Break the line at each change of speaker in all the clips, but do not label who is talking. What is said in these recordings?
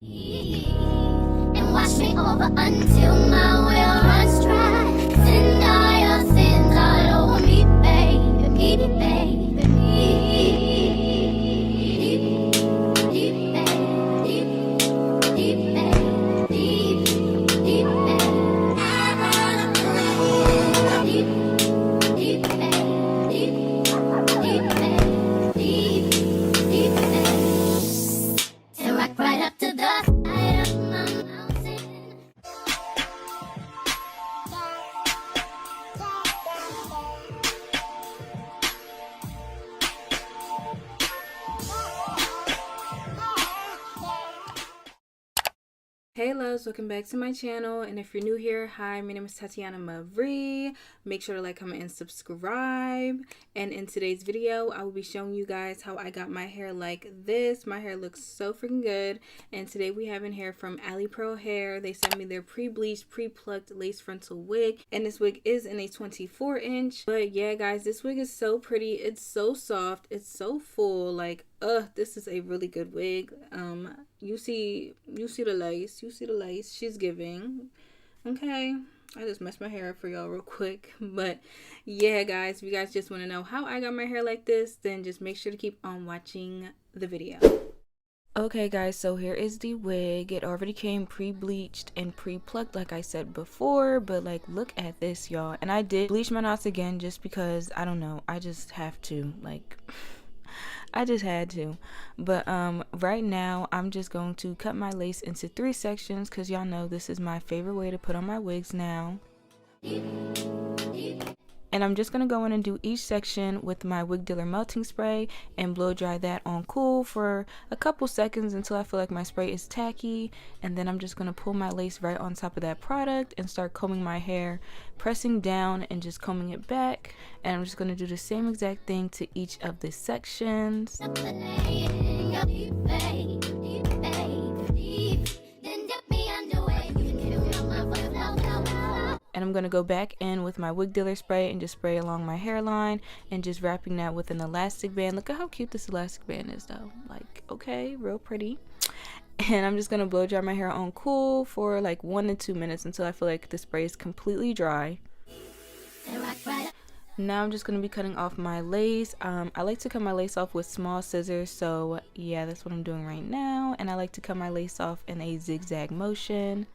And wash me over until my will runs dry. Send all your sins all over me, baby, me, baby, me.
Hey loves, welcome back to my channel, and if you're new here, hi, my name is Tatiana Marie. Make sure to like, comment, and subscribe. And in today's video, I will be showing you guys how I got my hair like this. My hair looks so freaking good, and today we have in hair from Alipearl Hair. They sent me their pre-bleached, pre-plucked lace frontal wig, and this wig is in a 24-inch. But yeah guys, this wig is so pretty. It's so soft, it's so full. Like, this is a really good wig. You see the lace, she's giving. Okay, I just messed my hair up for y'all real quick. But yeah guys, if you guys just want to know how I got my hair like this, then just make sure to keep on watching the video. Okay guys, so here is the wig. It already came pre-bleached and pre-plucked like I said before, but like, look at this y'all. And I did bleach my knots again just because, I don't know, I just have to, like I just had to. But right now I'm just going to cut my lace into 3 sections because y'all know this is my favorite way to put on my wigs now. And I'm just going to go in and do each section with my wig dealer melting spray and blow dry that on cool for a couple seconds until I feel like my spray is tacky. And then I'm just going to pull my lace right on top of that product and start combing my hair, pressing down and just combing it back. And I'm just going to do the same exact thing to each of the sections. And I'm going to go back in with my wig dealer spray and just spray along my hairline and just wrapping that with an elastic band. Look at how cute this elastic band is though. Like, okay, real pretty. And I'm just going to blow dry my hair on cool for like 1 to 2 minutes until I feel like the spray is completely dry. Now I'm just going to be cutting off my lace. I like to cut my lace off with small scissors, so yeah, that's what I'm doing right now. And I like to cut my lace off in a zigzag motion.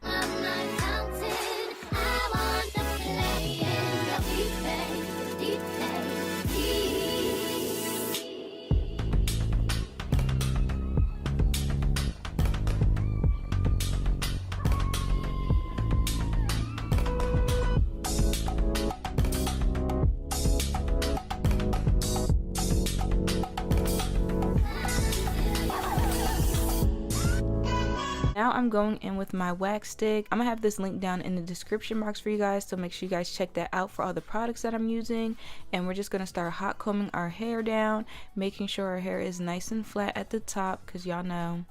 Now I'm going in with my wax stick. I'm gonna have this link down in the description box for you guys, so make sure you guys check that out for all the products that I'm using. And we're just gonna start hot combing our hair down, making sure our hair is nice and flat at the top, because y'all know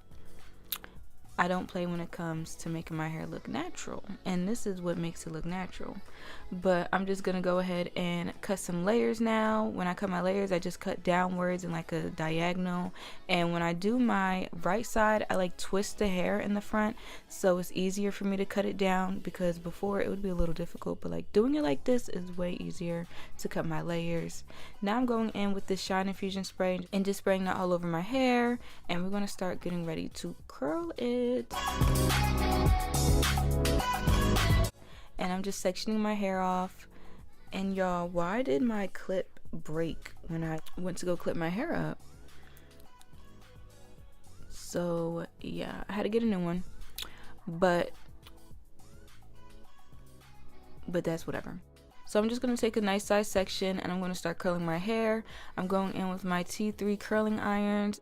I don't play when it comes to making my hair look natural, and this is what makes it look natural. But I'm just gonna go ahead and cut some layers now. When I cut my layers, I just cut downwards in like a diagonal, and when I do my right side, I like twist the hair in the front so it's easier for me to cut it down, because before it would be a little difficult, but like doing it like this is way easier to cut my layers. Now I'm going in with this Shine Infusion spray and just spraying that all over my hair, and we're gonna start getting ready to curl it. And I'm just sectioning my hair off. And y'all, why did my clip break when I went to go clip my hair up? So yeah, I had to get a new one, but that's whatever. So I'm just going to take a nice size section and I'm going to start curling my hair. I'm going in with my T3 curling irons.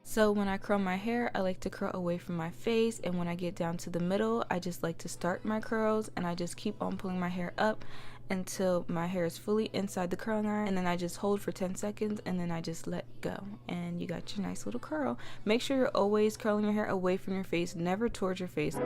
So when I curl my hair, I like to curl away from my face, and when I get down to the middle, I just like to start my curls, and I just keep on pulling my hair up until my hair is fully inside the curling iron, and then I just hold for 10 seconds and then I just let go, and you got your nice little curl. Make sure you're always curling your hair away from your face, never towards your face.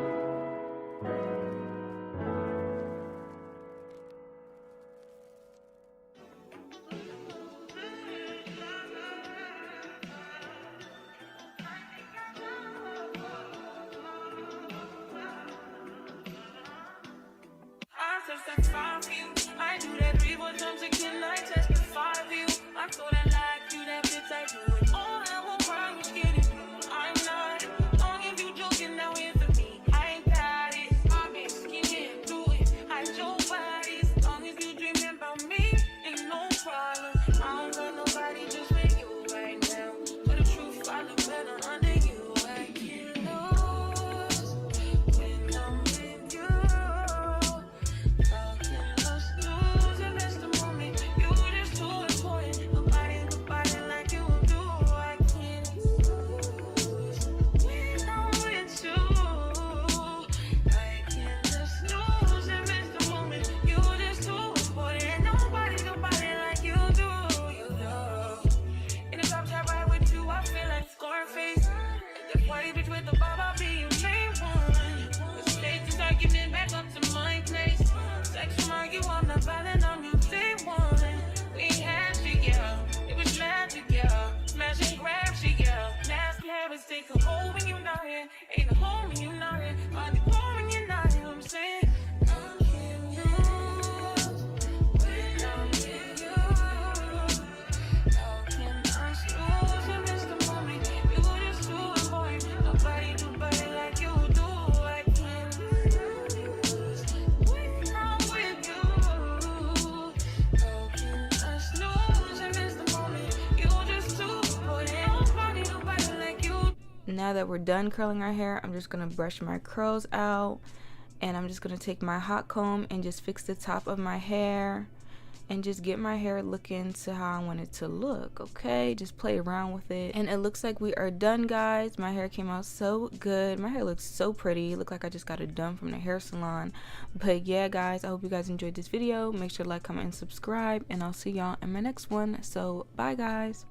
find for you. I do that 3 more times again, I testify for you. I'm so that like you, that bitch I do it all. I won't cry, you scared it. I'm not. Long if you joking, now here for me. I ain't got it. I'm skinny, do it. I your bodies. Long as you dreaming about me, ain't no problem. I don't got nobody just with you right now. But the truth, I look better under you. I can't lose when I'm with you. How can us lose and miss the moment? You just too important. Nobody like you do. I can't lose when I'm with you. I can't just lose and miss the moment. You just too important. Nobody like you do. You know. In the top top right with you, I feel like Scarface. The party bitch with the bob, I'll be your main one. The stage is argument back up to my place. Sex from argue, I'm not violent on you, day one. We had you, yeah. It was magic, yeah. Smash and grab shit, yeah. Nasty habits take a hold when you're not here. Ain't a home when you're not here. Find the home when you're not here, I'm saying. I can't lose when I'm with you. How can I lose and miss the moment? You just too important. Nobody like you do. I can't lose when I'm with you. How can I lose and miss the moment? You just too important. Nobody like you.
Now that we're done curling our hair, I'm just gonna brush my curls out, and I'm just gonna take my hot comb and just fix the top of my hair and just get my hair looking to how I want it to look. Okay, just play around with it, and it looks like we are done, guys. My hair came out so good. My hair looks so pretty. It looked like I just got it done from the hair salon. But yeah, guys, I hope you guys enjoyed this video. Make sure to like, comment, and subscribe, and I'll see y'all in my next one. So bye, guys.